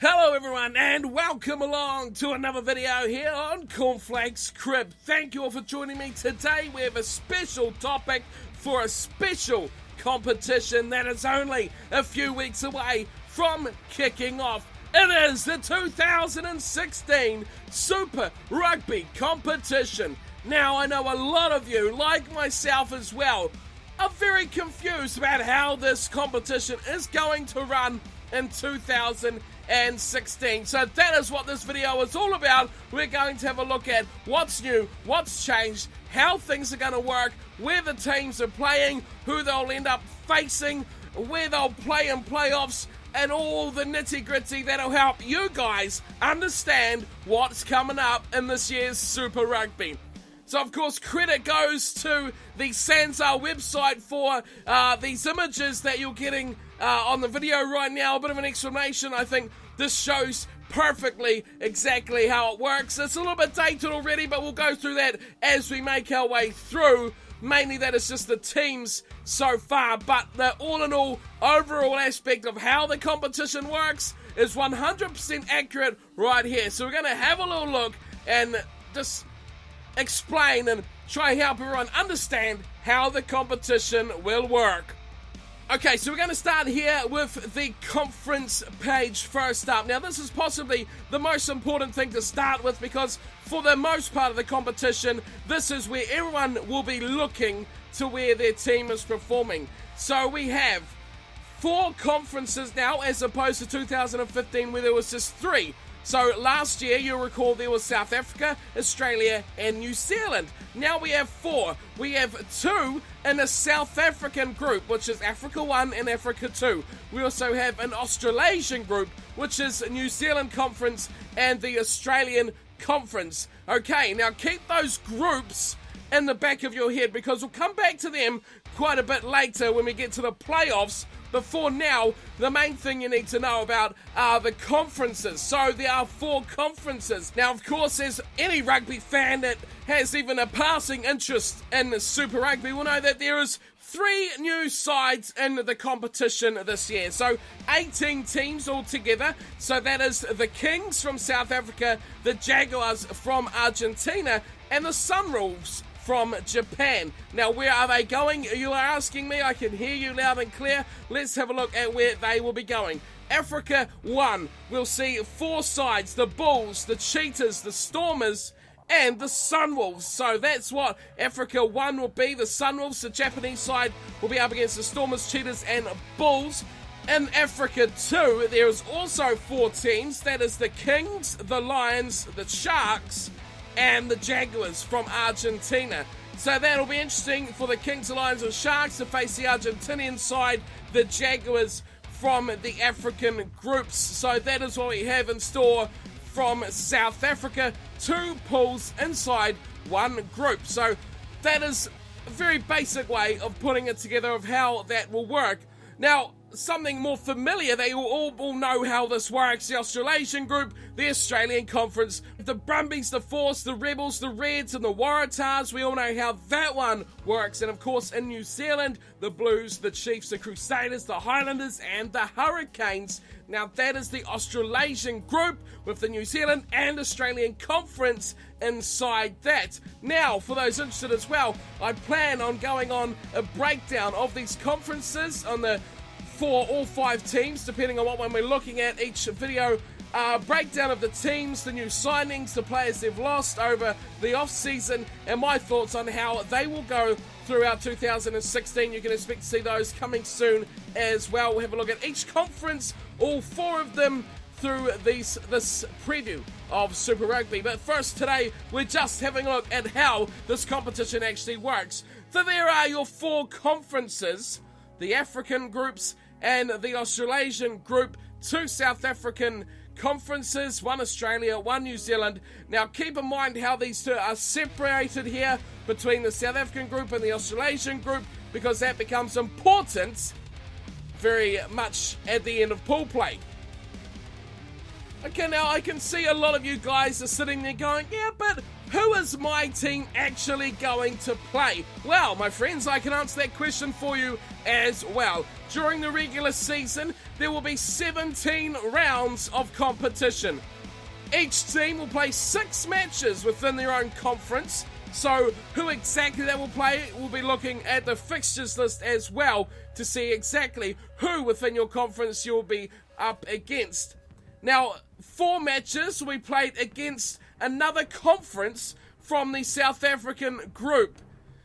Hello everyone and welcome along to another video here on Cornflakes Crib. Thank you all for joining me. Today we have a special topic for a special competition that is only a few weeks away from kicking off. It is the 2016 Super Rugby competition. Now I know a lot of you, like myself as well, are very confused about how this competition is going to run in 2016. So that is what this video is all about. We're going to have a look at what's new, what's changed, how things are going to work, where the teams are playing, who they'll end up facing, where they'll play in playoffs, and all the nitty-gritty that'll help you guys understand what's coming up in this year's Super Rugby. So, of course, credit goes to the Sansa website for these images that you're getting on the video right now. A bit of an explanation. I think this shows perfectly exactly how it works. It's a little bit dated already, but we'll go through that as we make our way through. Mainly that is just the teams so far, but the all-in-all overall aspect of how the competition works is 100% accurate right here. So we're going to have a little look and just explain and try and help everyone understand how the competition will work. Okay, so we're going to start here with the conference page first up. Now, this is possibly the most important thing to start with because for the most part of the competition, this is where everyone will be looking to where their team is performing. So we have 4 conferences now as opposed to 2015 where there was just 3. So last year, you'll recall there was South Africa, Australia, and New Zealand. Now we have 4. We have 2 in a South African group, which is Africa 1 and Africa 2. We also have an Australasian group, which is New Zealand Conference and the Australian Conference. Okay, now keep those groups in the back of your head because we'll come back to them quite a bit later when we get to the playoffs. But for now, the main thing you need to know about are the conferences. So there are 4 conferences. Now, of course, as any rugby fan that has even a passing interest in Super Rugby will know that there is 3 new sides in the competition this year. So 18 teams altogether. So that is the Kings from South Africa, the Jaguars from Argentina, and the Sunwolves from Japan. Now, where are they going? You are asking me. I can hear you loud and clear. Let's have a look at where they will be going. Africa 1, we'll see 4 sides: the Bulls, the Cheetahs, the Stormers, and the Sunwolves. So that's what Africa 1 will be. The Sunwolves, the Japanese side, will be up against the Stormers, Cheetahs, and Bulls. In Africa 2, there is also 4 teams. That is the Kings, the Lions, the Sharks, and the Jaguars from Argentina. So that'll be interesting for the Kings, the Lions, and Sharks to face the Argentinian side, the Jaguars from the African groups. So that is what we have in store from South Africa. 2 pools inside 1 group. So that is a very basic way of putting it together of how that will work. Now, something more familiar, they all know how this works. The Australasian group, the Australian Conference, the Brumbies, the Force, the Rebels, the Reds, and the Waratahs. We all know how that one works. And of course, in New Zealand, the Blues, the Chiefs, the Crusaders, the Highlanders, and the Hurricanes. Now, that is the Australasian group with the New Zealand and Australian Conference inside that. Now, for those interested as well, I plan on going on a breakdown of these conferences on the for all 5 teams, depending on what one we're looking at each video. Breakdown of the teams, the new signings, the players they've lost over the off-season, and my thoughts on how they will go throughout 2016. You can expect to see those coming soon as well. We'll have a look at each conference, all 4 of them, through this preview of Super Rugby. But first, today, we're just having a look at how this competition actually works. So there are your 4 conferences: the African groups and the Australasian group, 2 South African conferences, 1 Australia, 1 New Zealand. Now keep in mind how these 2 are separated here between the South African group and the Australasian group, because that becomes important very much at the end of pool play. Okay, now I can see a lot of you guys are sitting there going, yeah, but who is my team actually going to play? Well, my friends, I can answer that question for you as well. During the regular season, there will be 17 rounds of competition. Each team will play 6 matches within their own conference. So who exactly they will play, we'll be looking at the fixtures list as well to see exactly who within your conference you'll be up against. Now, 4 matches will be played against another conference from the South African group.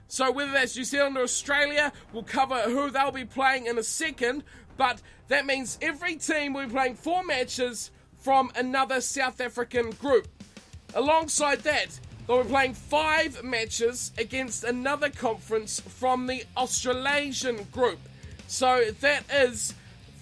So whether that's New Zealand or Australia, we'll cover who they'll be playing in a second. But that means every team will be playing 4 matches from another South African group. Alongside that, they'll be playing 5 matches against another conference from the Australasian group. So that is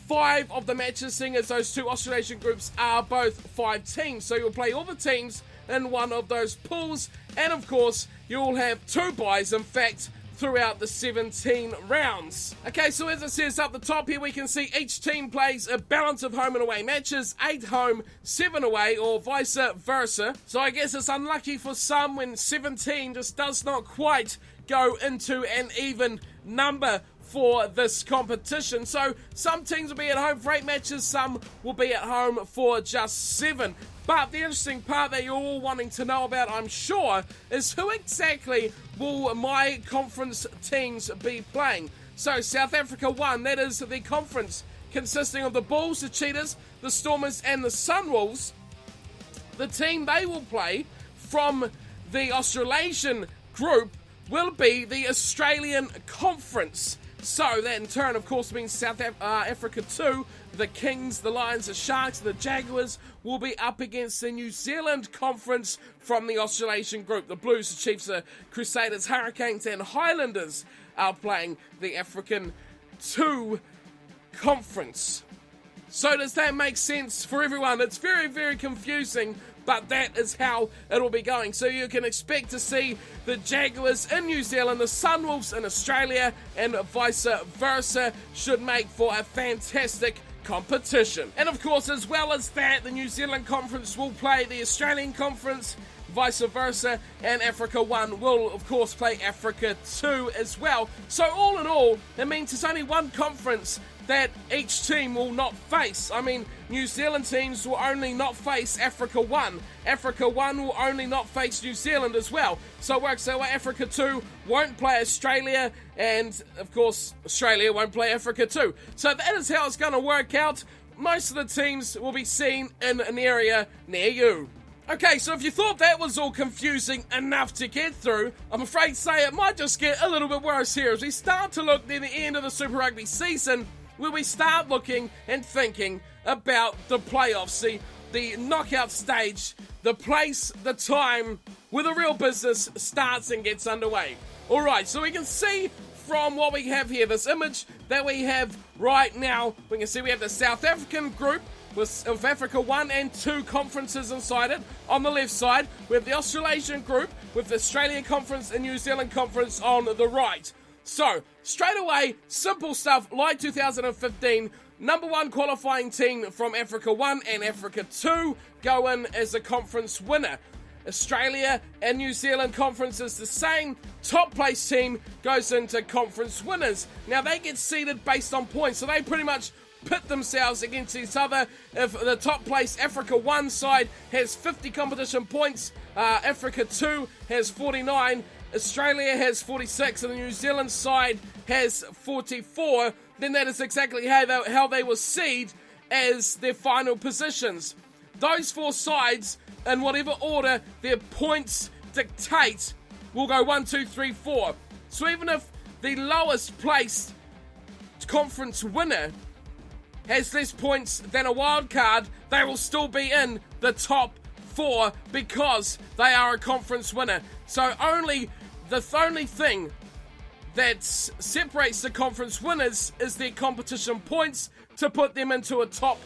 5 of the matches, seeing as those 2 Australasian groups are both 5 teams. So you'll play all the teams in one of those pools, and of course you'll have 2 byes, in fact, throughout the 17 rounds. Okay, so as it says up the top here, we can see each team plays a balance of home and away matches, 8 home, 7 away, or vice versa. So I guess it's unlucky for some when 17 just does not quite go into an even number for this competition. So some teams will be at home for 8 matches, some will be at home for just 7. But the interesting part that you're all wanting to know about, I'm sure, is who exactly will my conference teams be playing. So South Africa 1, that is the conference consisting of the Bulls, the Cheetahs, the Stormers and the Sunwolves. The team they will play from the Australasian group will be the Australian Conference. So that in turn, of course, means South Africa 2, the Kings, the Lions, the Sharks, the Jaguars will be up against the New Zealand Conference from the Australasian group. The Blues, the Chiefs, the Crusaders, Hurricanes and Highlanders are playing the African 2 Conference. So does that make sense for everyone? It's very, very confusing, but that is how it will be going. So you can expect to see the Jaguars in New Zealand, the Sunwolves in Australia, and vice versa. Should make for a fantastic competition. And of course, as well as that, the New Zealand Conference will play the Australian Conference, vice versa, and Africa 1 will, of course, play Africa 2 as well. So all in all, it means it's only one conference that each team will not face. I mean, New Zealand teams will only not face Africa 1. Africa 1 will only not face New Zealand as well. So it works out where Africa 2 won't play Australia, and of course, Australia won't play Africa 2. So that is how it's going to work out. Most of the teams will be seen in an area near you. Okay, so if you thought that was all confusing enough to get through, I'm afraid to say it might just get a little bit worse here as we start to look near the end of the Super Rugby season, where we start looking and thinking about the playoffs, the knockout stage, the place, the time where the real business starts and gets underway. Alright, so we can see from what we have here, this image that we have right now, we can see we have the South African group with Africa 1 and 2 conferences inside it. On the left side, we have the Australasian group with the Australian Conference and New Zealand Conference on the right. So, straight away, simple stuff like 2015, number 1 qualifying team from Africa 1 and Africa 2 go in as a conference winner. Australia and New Zealand conference is the same. Top place team goes into conference winners. Now, they get seeded based on points, so they pretty much pit themselves against each other. If the top place Africa 1 side has 50 competition points, Africa 2 has 49, Australia has 46, and the New Zealand side has 44, then that is exactly how they will seed as their final positions. Those 4 sides, in whatever order their points dictate, will go 1, 2, 3, 4. So even if the lowest placed conference winner has less points than a wild card, they will still be in the top 4 because they are a conference winner. So the only thing that separates the conference winners is their competition points to put them into a top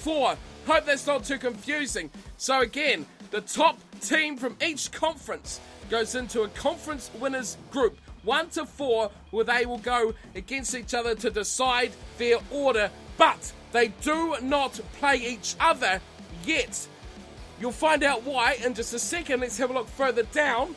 4. Hope that's not too confusing. So again, the top team from each conference goes into a conference winners group, 1 to 4, where they will go against each other to decide their order, but they do not play each other yet. You'll find out why in just a second. Let's have a look further down.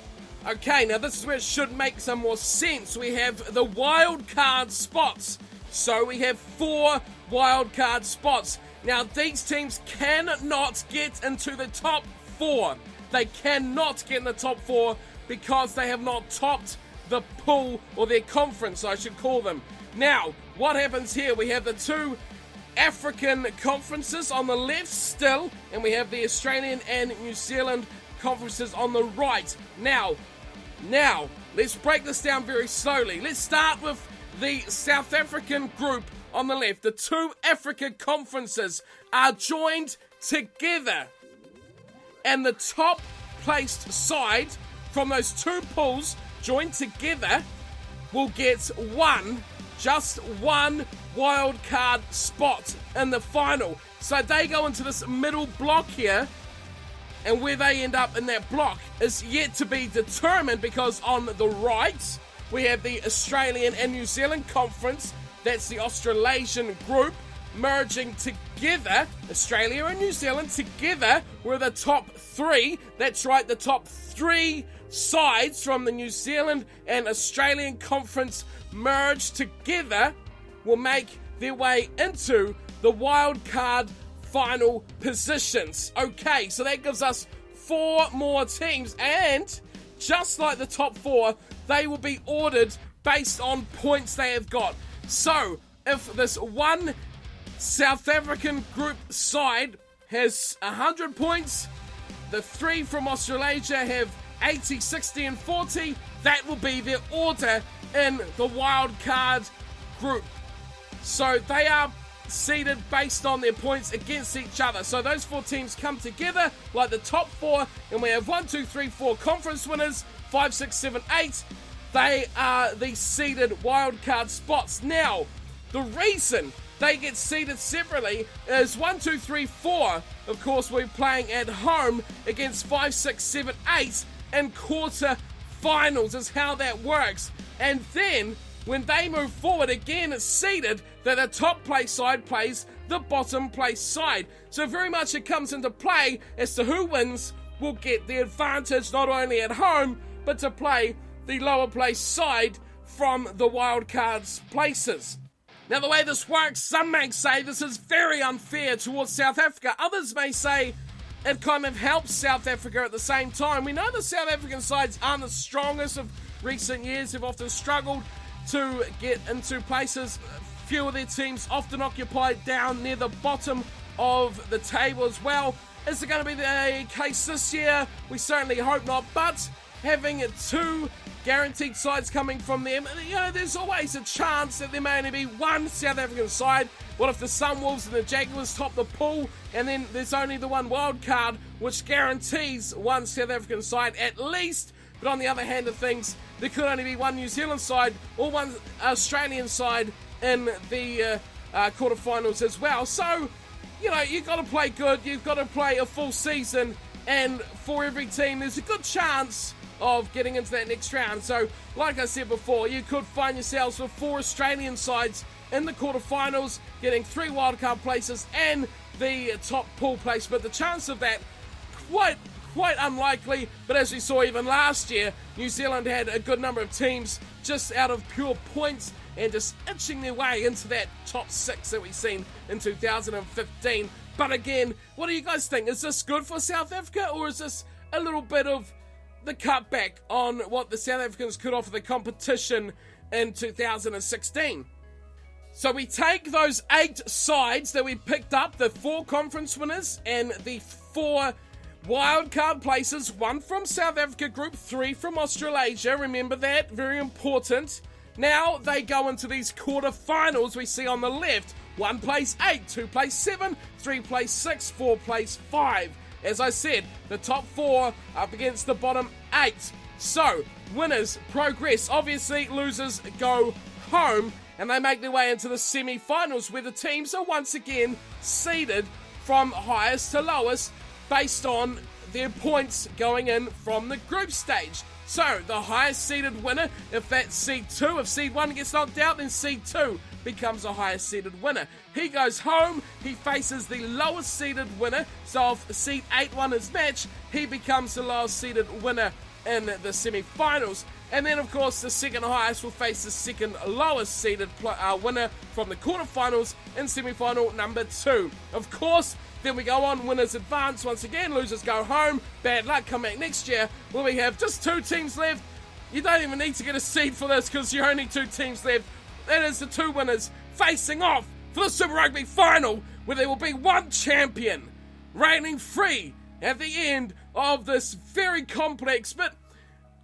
Okay, now this is where it should make some more sense. We have the wild card spots. So we have 4 wild card spots. Now these teams cannot get into the top 4. They cannot get in the top 4 because they have not topped the pool, or their conference I should call them. Now, what happens here? We have the 2 African conferences on the left still, and we have the Australian and New Zealand conferences on the right. Now, let's break this down very slowly. Let's start with the South African group on the left. The 2 African conferences are joined together, and the top placed side from those 2 pools joined together will get just one wild card spot in the final. So they go into this middle block here, and where they end up in that block is yet to be determined, because on the right we have the Australian and New Zealand conference. That's the Australasian group merging together. Australia and New Zealand together were the top 3. That's right, the top 3 sides from the New Zealand and Australian conference merged together will make their way into the wild card final positions. Okay, so that gives us 4 more teams, and just like the top 4, they will be ordered based on points they have got. So if this one South African group side has 100 points, the 3 from Australasia have 80, 60 and 40, that will be their order in the wild card group. So they are seeded based on their points against each other. So those 4 teams come together like the top 4, and we have 1, 2, 3, 4 conference winners, 5, 6, 7, 8. They are the seeded wild card spots. Now, the reason they get seeded separately is 1, 2, 3, 4. Of course, we're playing at home against 5, 6, 7, 8 in quarter finals is how that works. And then when they move forward, again it's seeded that the top place side plays the bottom place side. So very much it comes into play as to who wins will get the advantage, not only at home, but to play the lower place side from the wild cards places. Now, the way this works, some may say this is very unfair towards South Africa. Others may say it kind of helps South Africa at the same time. We know the South African sides aren't the strongest of recent years. They've often struggled to get into places. Few of their teams often occupy down near the bottom of the table as well. Is it going to be the case this year? We certainly hope not, but having 2 guaranteed sides coming from them, there's always a chance that there may only be one South African side. What if the Sunwolves and the Jaguars top the pool, and then there's only the one wild card, which guarantees one South African side at least? But on the other hand of things, there could only be one New Zealand side or one Australian side in the quarterfinals as well. So, you've got to play good, you've got to play a full season, and for every team, there's a good chance of getting into that next round. So, like I said before, you could find yourselves with 4 Australian sides in the quarterfinals, getting 3 wildcard places and the top pool place. But the chance of that, quite unlikely. But as we saw even last year, New Zealand had a good number of teams just out of pure points and just inching their way into that top 6 that we've seen in 2015. But again, what do you guys think? Is this good for South Africa, or is this a little bit of the cutback on what the South Africans could offer the competition in 2016? So we take those 8 sides that we picked up, the 4 conference winners and the 4 wildcard places, 1 from South Africa group, 3 from Australasia. Remember that, very important. Now they go into these quarterfinals we see on the left. 1 plays 8, 2 plays 7, 3 plays 6, 4 plays 5. As I said, the top 4 up against the bottom 8. So, winners progress. Obviously, losers go home, and they make their way into the semi-finals, where the teams are once again seeded from highest to lowest based on their points going in from the group stage. So, the highest seeded winner, if that's seed 2, if seed 1 gets knocked out, then seed 2 becomes a higher seeded winner. He goes home, he faces the lowest seeded winner, so if seed 8 won his match, he becomes the lowest seeded winner in the semi-finals. And then, of course, the second highest will face the second lowest seeded winner from the quarterfinals in semi-final number 2. Of course, then we go on, winners advance once again, losers go home. Bad luck, come back next year where we have just 2 teams left. You don't even need to get a seed for this because you're only 2 teams left. That is the 2 winners facing off for the Super Rugby final, where there will be 1 champion reigning free at the end of this very complex, but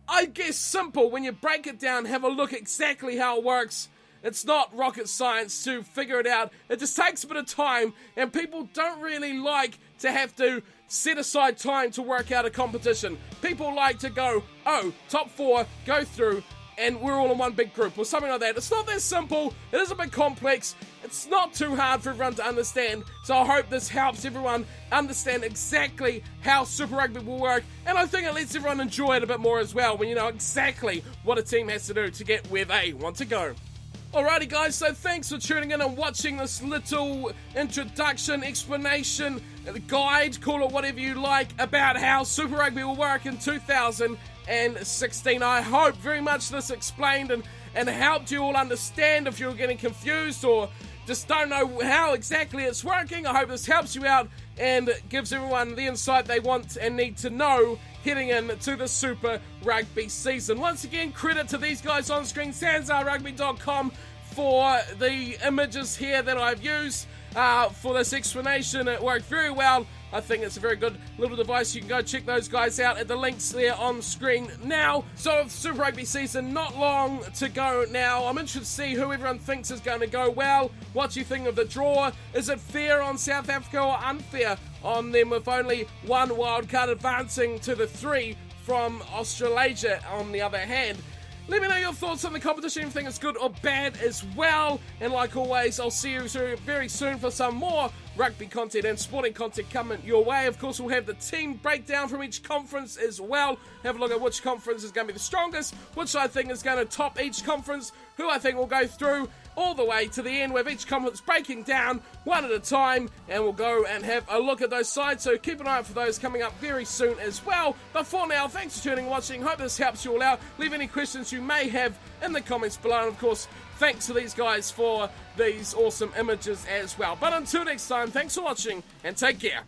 I guess simple when you break it down, have a look exactly how it works. It's not rocket science to figure it out. It just takes a bit of time, and people don't really like to have to set aside time to work out a competition. People like to go, oh, top 4, go through, and we're all in one big group, or something like that. It's not that simple. It is a bit complex. It's not too hard for everyone to understand, so I hope this helps everyone understand exactly how Super Rugby will work, and I think it lets everyone enjoy it a bit more as well when you know exactly what a team has to do to get where they want to go. Alrighty guys, so thanks for tuning in and watching this little introduction, explanation, guide, call it whatever you like, about how Super Rugby will work in 2016. I hope very much this explained and helped you all understand if you're getting confused or just don't know how exactly it's working. I hope this helps you out and gives everyone the insight they want and need to know heading into the Super Rugby season. Once again, credit to these guys on screen, sanzarrugby.com, for the images here that I've used for this explanation. It worked very well. I think it's a very good little device. You can go check those guys out at the links there on screen now. So with Super Rugby season not long to go now, I'm interested to see who everyone thinks is going to go well. What do you think of the draw? Is it fair on South Africa or unfair on them with only 1 wild card advancing to the 3 from Australasia on the other hand? Let me know your thoughts on the competition, if you think it's good or bad as well. And like always, I'll see you very soon for some more rugby content and sporting content coming your way. Of course, we'll have the team breakdown from each conference as well. Have a look at which conference is going to be the strongest, which I think is going to top each conference, who I think will go through all the way to the end with each conference breaking down one at a time, and we'll go and have a look at those sides, so keep an eye out for those coming up very soon as well. But for now, thanks for tuning and watching. Hope this helps you all out. Leave any questions you may have in the comments below, and of course, thanks to these guys for these awesome images as well. But until next time, thanks for watching and take care.